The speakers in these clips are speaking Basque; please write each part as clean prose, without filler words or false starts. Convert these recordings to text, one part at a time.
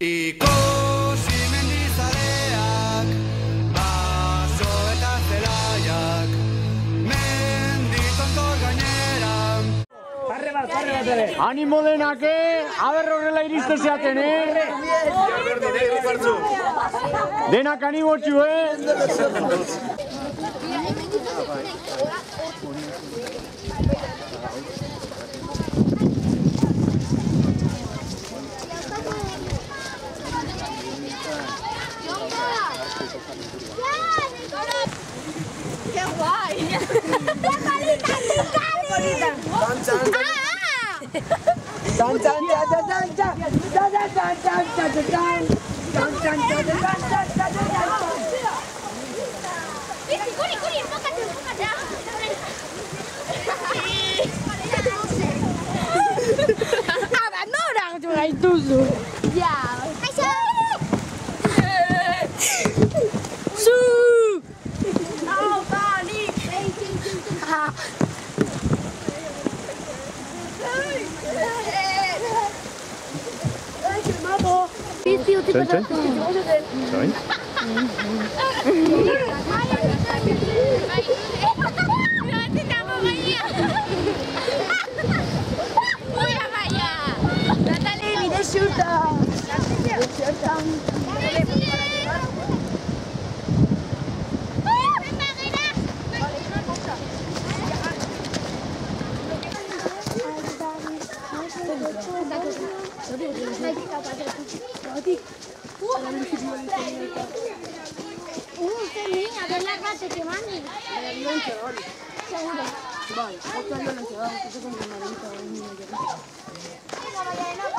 Ikusi mendizaleak, baso eta zelaiak, menditontor gainera. Parre bat ere. Animo denak, aber horrela iriste zeaten, Denak animotxu, ¡Qué guay! ¡Qué bonita! ¡Curi, enfócate! ¡Abandona! ¡Ya!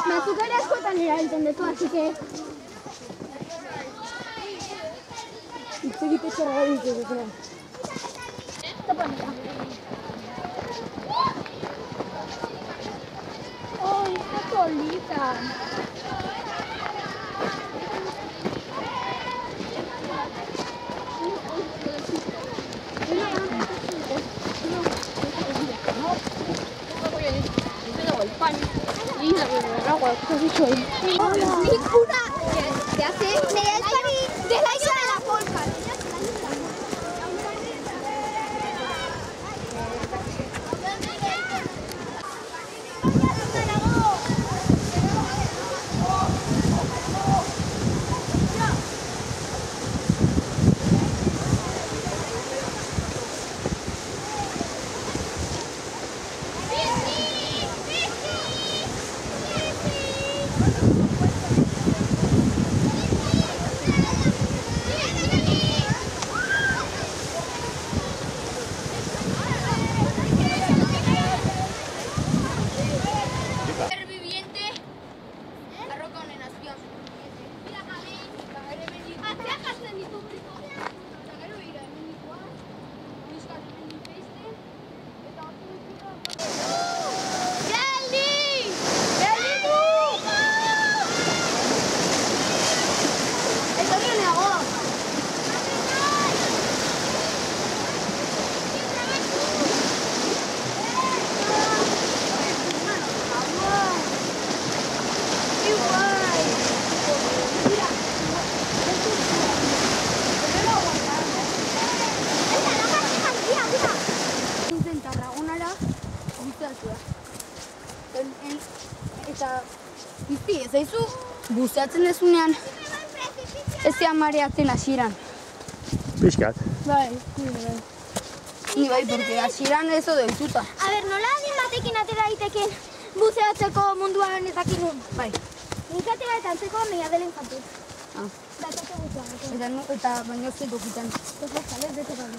Me azúcar askotan erabiltzen detu, así que... Itzegite txarra gari ditugu. ¡Ay, está solita! ¿Qué hace? De la isla de la polpa. Zaizu, buzeatzen dezunean, ez zean mareatzen hasieran. Piskat. Bai. Ni bai, porque hasieran ez odo dituta. A ber, nola adin batekin atera daiteken buzeatzeko munduan ezakin nun? Bai. Nik atera eta antzeko nahi adelen jatu. Eta baino zeko kitan. Pues los sales de este camino.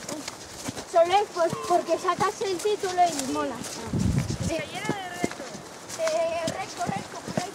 Solo es porque sacas el título y mola. Se llena de reto. Recto, por ahí.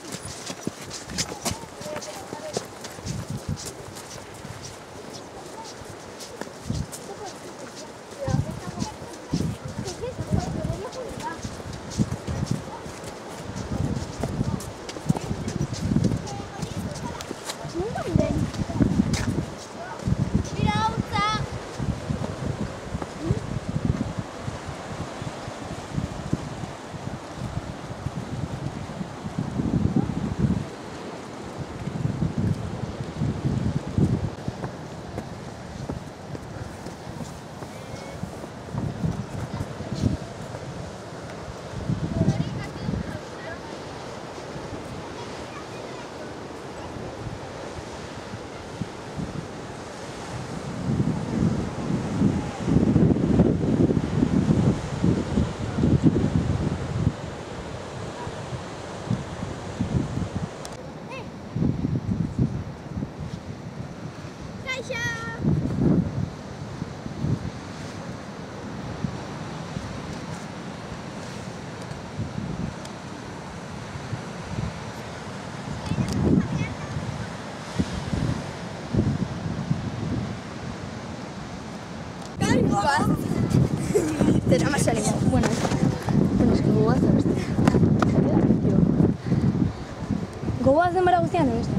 Tenemos más salida. Bueno, es que gogoaz da beste. Gogoaz denbora guztian da beste.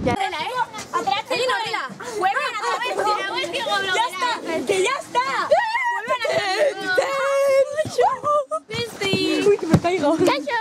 Horrela, ateratzen egin horrela. Vuelven a través. Ya está, que ya está. Vuelven a través. Besti. Uy, que me caigo. Caixo.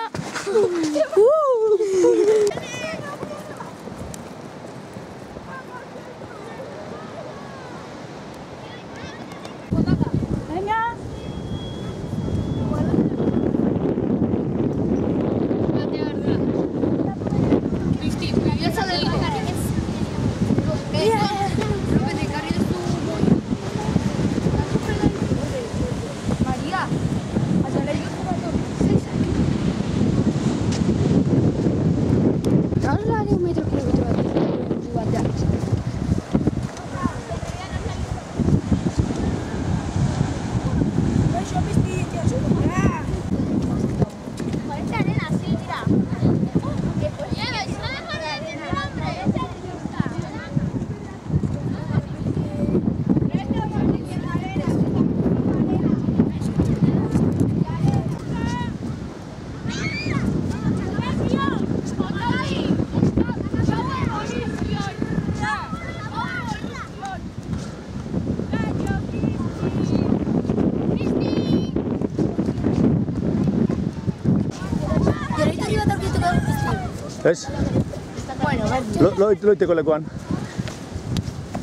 Ez? Bueno, Loiteko lekuan.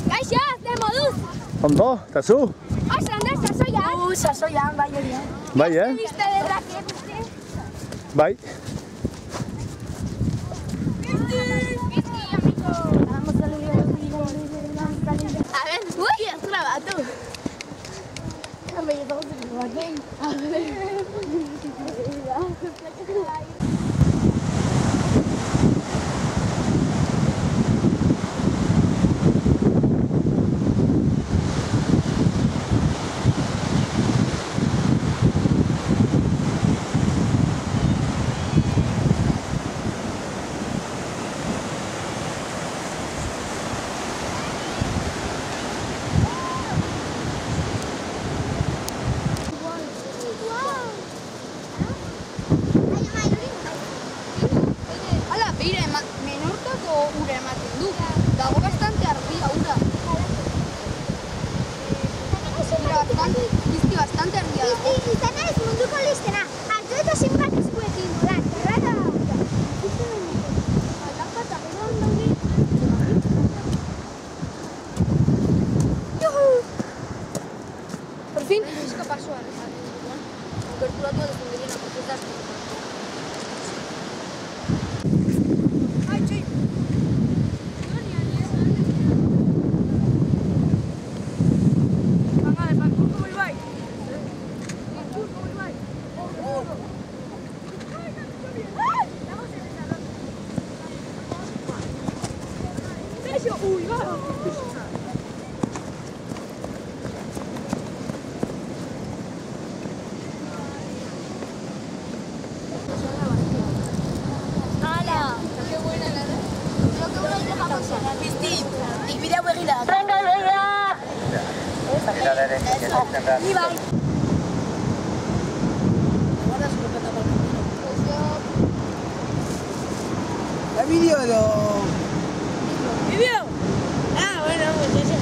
Kaixo, zer moduz? Ondo, eta zu? Oso, ondo, sasoian. Sasoian, bai hori. Bai, Biste derrak, biste. Bai. A ver, uy, has grabado. A ver. Vídeo edo... ¿Vídeo? Ah, bueno, pues eso.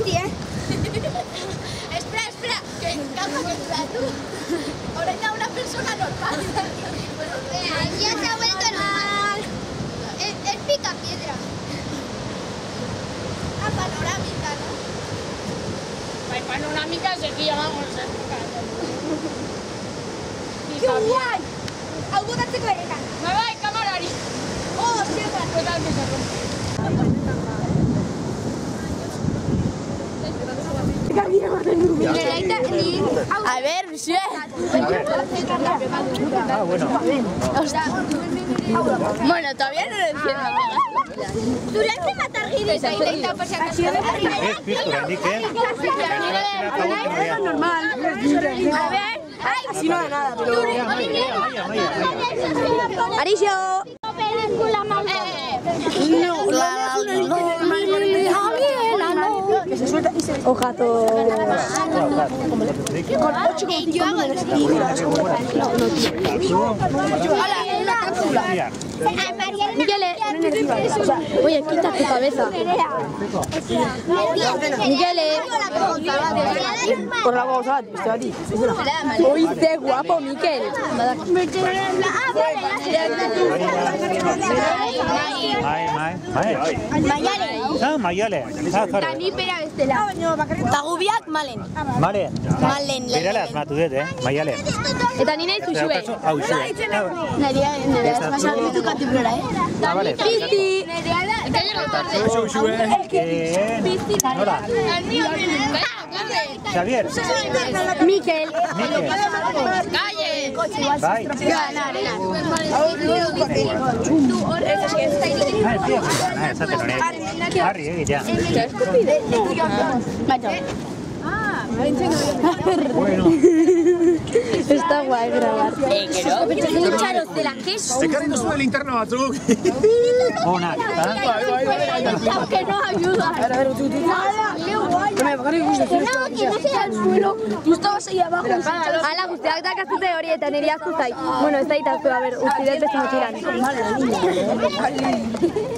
beti, Espera, que calma que tú. Ahora ya una persona normal. Ya se ha vuelto normal. Es pica piedra. Panorámica, ¿no? Bai, panorámica sekia dago zen. ¡Qué guay! Hau botatzeko erekan. Bai, kamarari. Oh, zerra. Total, que se rompe. A ver, sí. Ah, bueno. Bueno, todavía no lo entiendo. Durante matar giris ahí leita por si acaso. Normal. A ver. Ay, Así no da nada, pero... Arisio. Película más. Que se suelta y se... Ojato... Con 8,5 números. Hola, una cápsula. Miguel, oye, quita tu cabeza. Miguel, por la voz, estoy a ti. Oíste, guapo, Miquel. Tagubiak malen. Malen. Malen. Berala asmatu dut, Maialen. Eta ni nahi zuzue. Hau zuen. Nerea asmatu katiplora, Vale. Pizti. Nola? Xavier. Miquel. Bai. Esaten honek. Harri egitea. Está guay grabar. Lucharos de la queso. Ekarri duzu linterna batzuk. Onak, Que no ayuda. Que no sea al suelo. Tú estabas ahí abajo. Ala, guztiak dakazute hori eta niri aztu zait. Bueno, ez daitaztu, a ver, usti dut beste motxiran.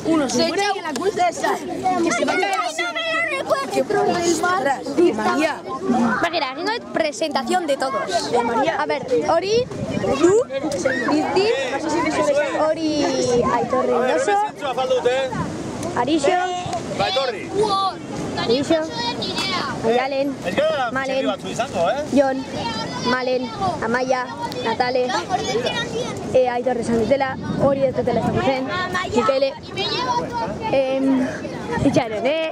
Uno se echa la culpa esa. Que se va a caer así. María. Begira, egingo dut presentación de todos. A ver, hori, du, Pizti, hori Aitor Reynoso, Arixo, Arixo, Maialen, Malen, Jon, Malen, Amaia, Natale, Aitor Rezanditela, hori ez dutela ezagutzen, Mikele, Itxarone,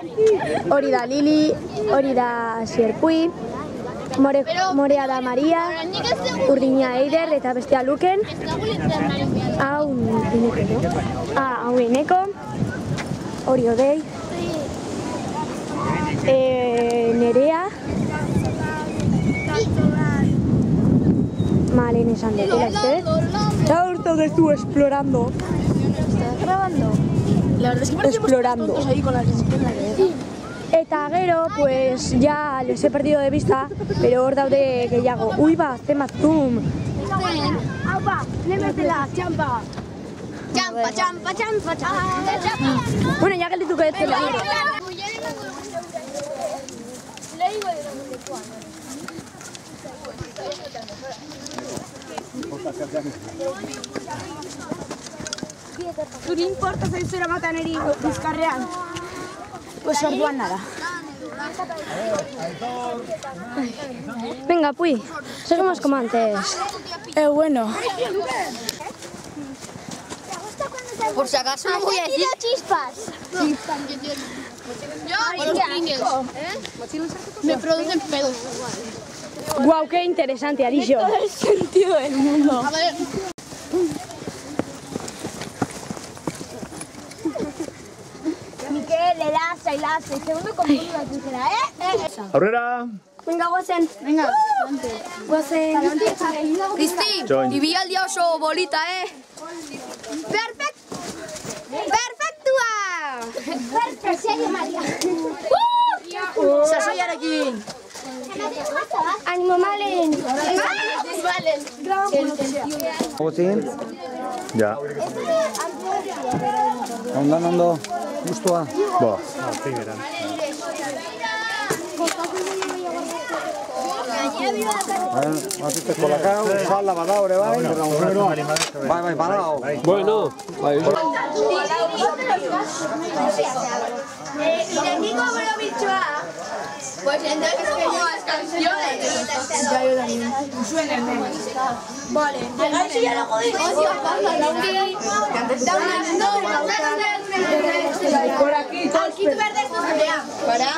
hori da Lili, hori da Sierpui, Morea da Maria, Urdina Eider eta bestea Luken, hau Eneko, hori Odei, Nerea, Malen esan dutela, eta urto gezu explorando. ¿Estás grabando? La verdad es que parecemos Explorando. tontos ahí con las disciplinas de... Eta gero, pues ya les he perdido de vista, pero hor daude gehiago. Ui ba, zenbat zoom. Aupa, lemetela, txampa. Txampa, txampa, txampa, txampa. Bueno, ya geldituko ez zela. Zuri importa zaizera matan eri bizkarrean. Pues orduan nada. Venga, Pui, seguimos como antes. Bueno. Por si acaso no voy a decir chispas. Me producen pedos. Guau, qué interesante, Arixo. El sentido del mundo. A ver, Miquel, elaza, elaza. Segundo conmigo aquí será, Aurrera. Venga, guazen. Venga. Guazen. Cristi, Join. ibilaldia oso bolita, Perfektua! Perfect, serio, Maria. Sasoiarekin. Animo, Malen. Valen. Gozin? Ja. Ondo, guztua? Bo. Matute kolakau, salda badao ere bai. Bai, badao. Bueno, bai. Irekiko bromitxoa. Pues entonces como las canciones. Vale. Si ya lo jodéis. Por aquí, Aurkitu behar da ez duzunean. Para?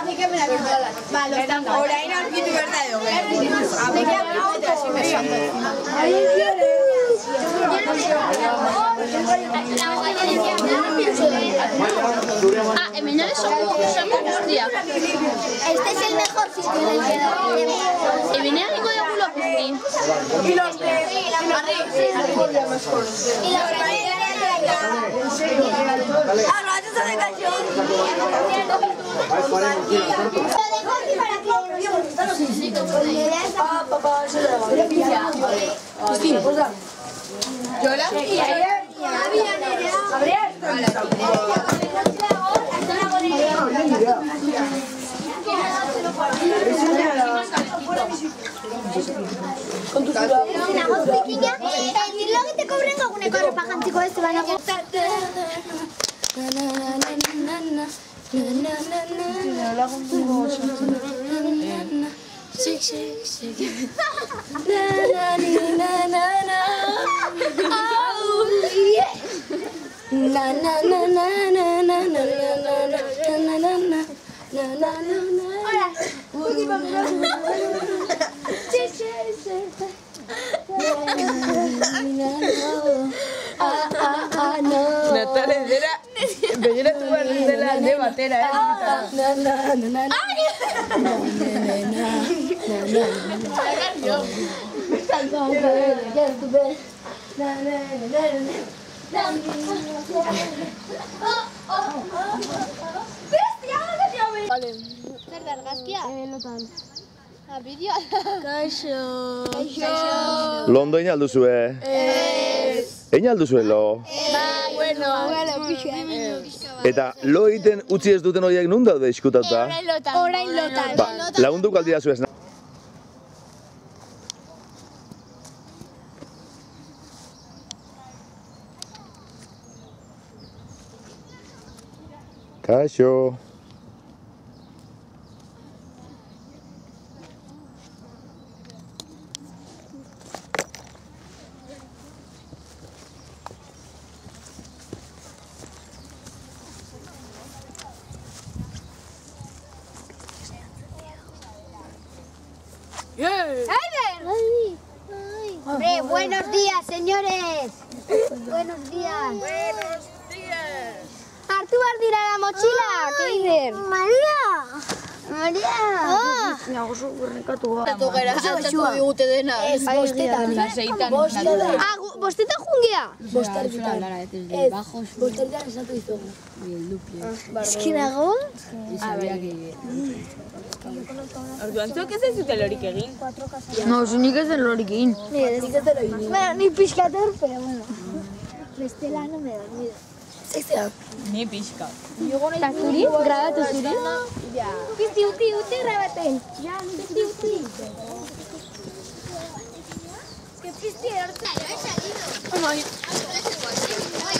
Vale, orain aurkitu behar da edo. Hemen son guztiak. Este es el mejor sitio en el que Hemen egingo dugu lopusti. Y los de Ah, no, eso de canción. Te cobren alguna cosa para jantziko ez baina Natales dela, begiratu behar dela alde batera, zer da argazkia? Lotan. Bideo. Kaixo. Londo egin alduzue? Ez. Egin alduzue lo? Bueno, Eta lo egiten utzi ez duten horiek nun daude iskutatuta? orain lotan. Ba, lagunduko aldira zu ez. Kaixo. Hombre, buenos días, señores. Buenos días. Hartu behar dira la mochila, Keider. Maria. Nagozu gurrekatu gara. Eta gara saltatu digute dena. Ez, bostetan. Bostetan jungea? Bosterditan. Ez, bosterditan esatu izugu. Eskinago? Orduan, zuek ez zuten lorik egin? No, zunik ez den lorik egin. Bueno, ni pixkater, pero bueno. Bestela no me dormido. Ni pixka. Eta zuri? Grabatu zuri? Uti, grabaten. Uti. Pizti erortzen.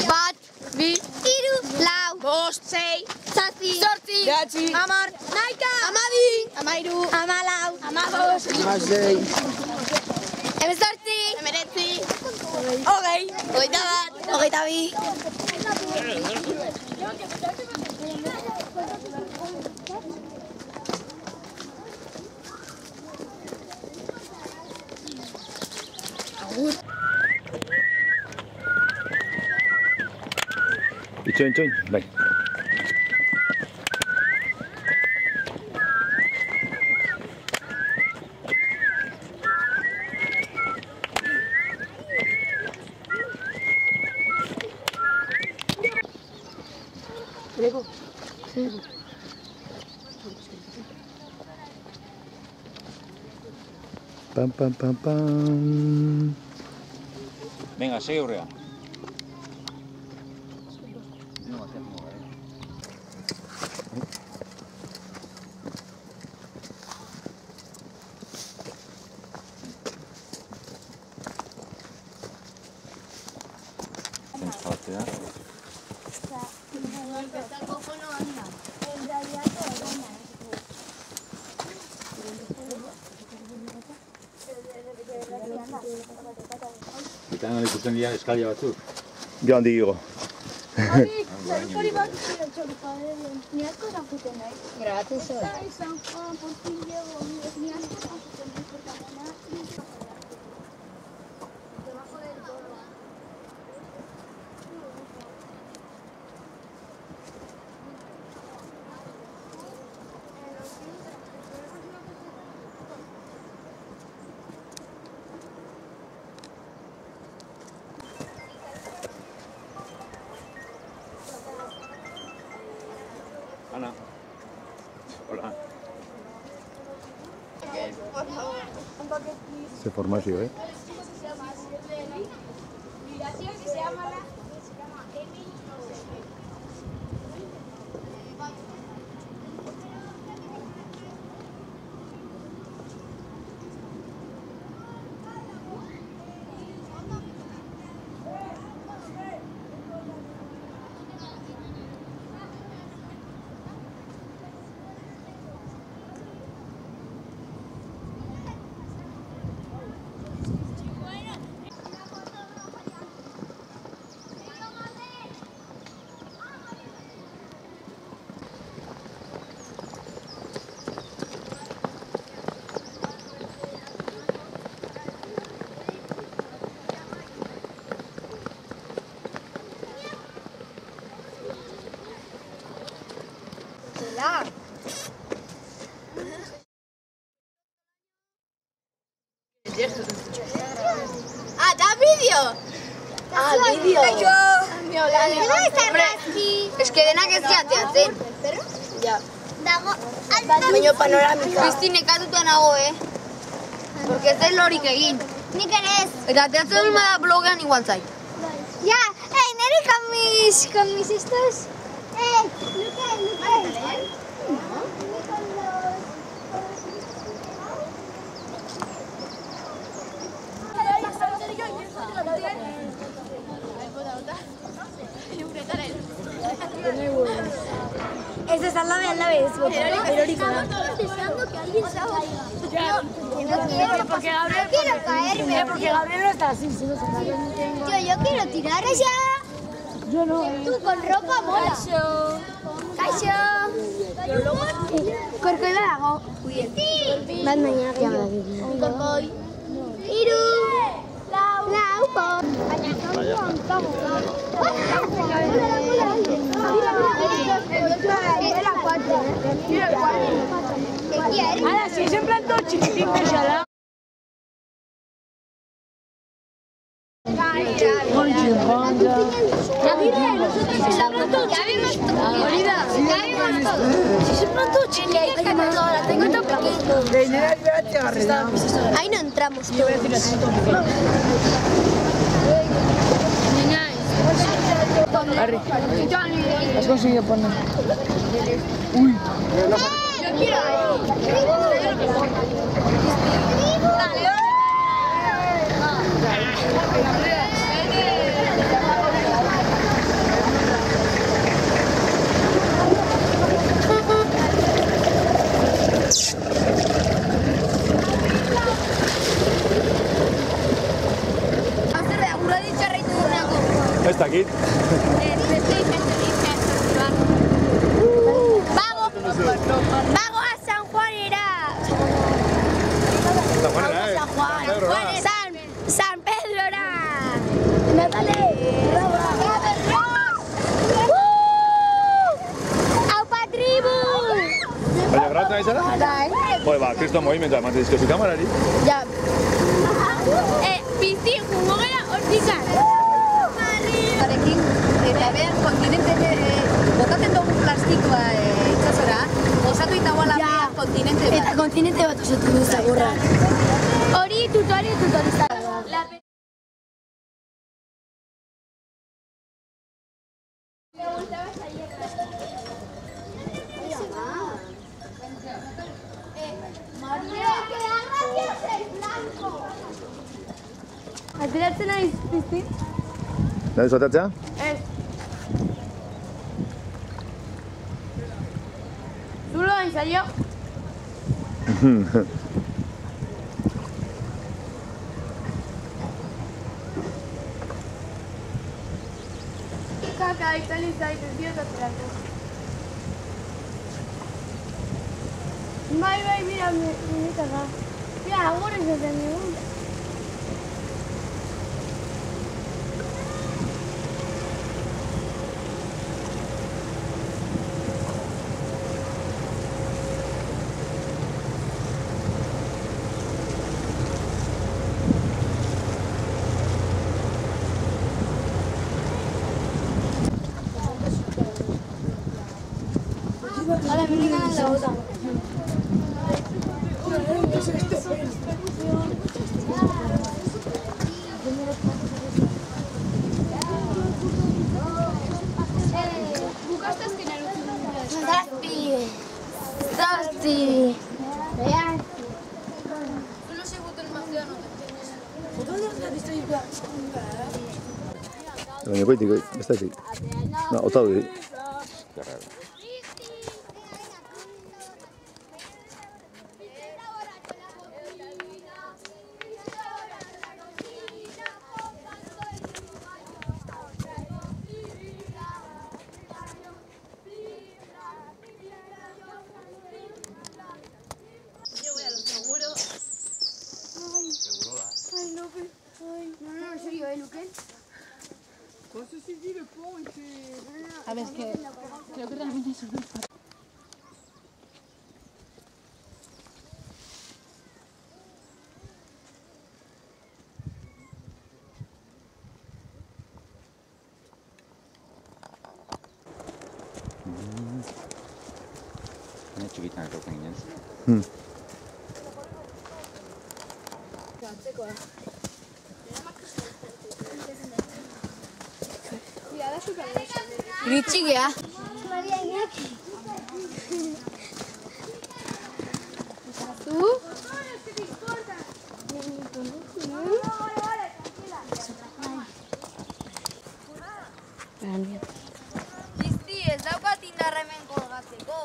Bat, bi, hiru, lau, bost, sei, zazpi, zortzi, Bederatzi, hamar, hamaika, hamabi, hamairu, hamalau, hamabost, Hamasei. hemezortzi, hemeretzi, hogei, hogeita bat, hogeita bi. Itxoin, bai. Pam. Venga, sigue urrea. Eta nola ikusten dira eskalia batzuk. Jo handi gigo. Hori bat, ni asko esan juten nahi. Grabatzen zuen. San Juan, Portillego, ni asko esan juten nahi, portamona. Debajo del toro. Ana. Hola. Ze formazio, Ah, da vídeo! Vídeo! Kaixo! Ez que denak ez jateatzen. Ja. Dago, baina panoramika. Kristi nekatuta nago, Porque ez den lorik egin. Nik ere ez. Eta teatzen dut da blogean igual zait. Ja, nere con mis estos... Luke. Ez ez aldabe ez bota. Eroriko da. Deseando que alguien se caiga. No quiero caerme. Porque Gabriel no está así, si no se cae. Yo quiero tirar ella. Yo no. Tú con ropa mola. Kaixo. Korkoi dago. Bat mañana. Korkoi. Hiru. Lau. Baina kanpoan kago. Era 4. ¿Qué quieres? Ahora, si es en plan todo chiquitín, ya la... Ahí no entramos todos. Has conseguido poner. Uy. Yo quiero ahí. Ez dakit. Vago a San Juanera. San Pedrora. Aupa tribu. Baina grabatu nahi zara? Joder, ba, kriston movimendua ematen dizkiozu kamerari. Ja. Bizi, jungo gara hortikan. Harekin, eta behar, kontinente, botatzen dugu plastikoa itxasora, osatu eta guala behar kontinente bat. Eta kontinente bat osatu du zagurra. Hori tutorizatu. Ateratzen naiz, pizti? Nahi zotatzea? Ez. zaio. Kaka, itali zait, ez diot atzeratu. Bai, mira, minikaka. Mira, agor ez dut nigun. Hala, menikanak dagoeta. Zazpi. Baina goitik, ez da ezik. Ota dut. A ver, que creo que realmente es un... Txikitan eroten ginen. Gritxikea. ¿Tú? Listi, ez daukat indarremen kolgatzeko.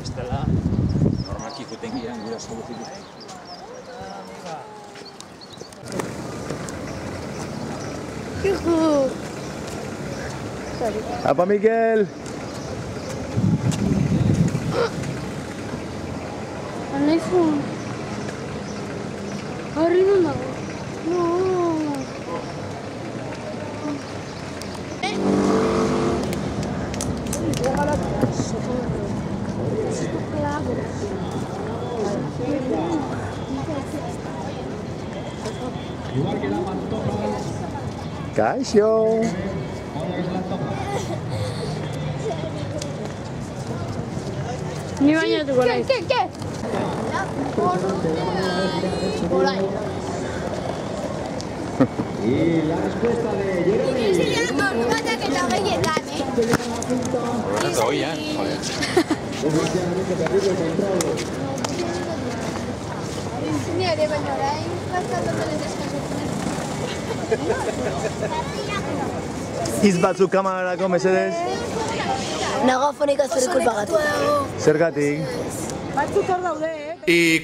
Estela, normalki juten giren gura soluzik. Apa, Mikel! iPhone. Horri non dago? No. Kaixo! Ni bainatuko naiz. ¿Qué? Por ahí. Y la respuesta de Jeremy. Horretaz oian, joder. Desgraciadamente perdido el control. Hitz batzuk kamerarako, mesedez. Nagafonik azure kulpagatik. Zergatik? Batzuk hor daude, Y